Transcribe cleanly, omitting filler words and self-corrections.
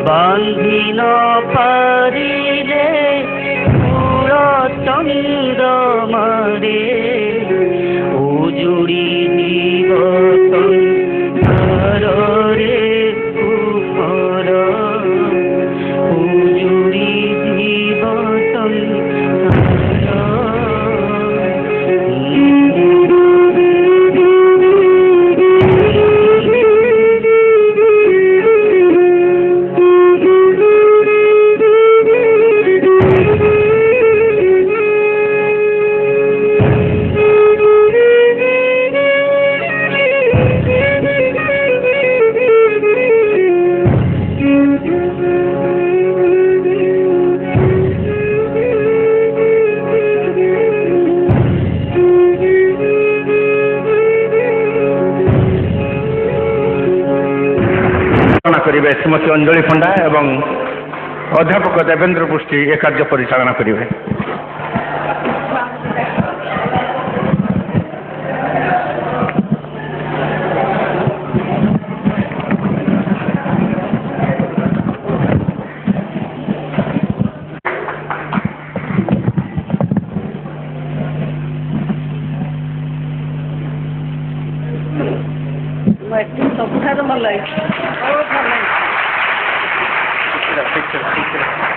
বান্ধিন পারিলে পুরা চন্দ্রমারে উজুড়ি জীবতন রে কুমার উজুড়ি জীবতন करिवे श्रीमती अंजलि पंडा एवं अध्यापक देवेंद्र पुष्टि ए कार्य परिचालना करिवे। सबठार भल ठीक है।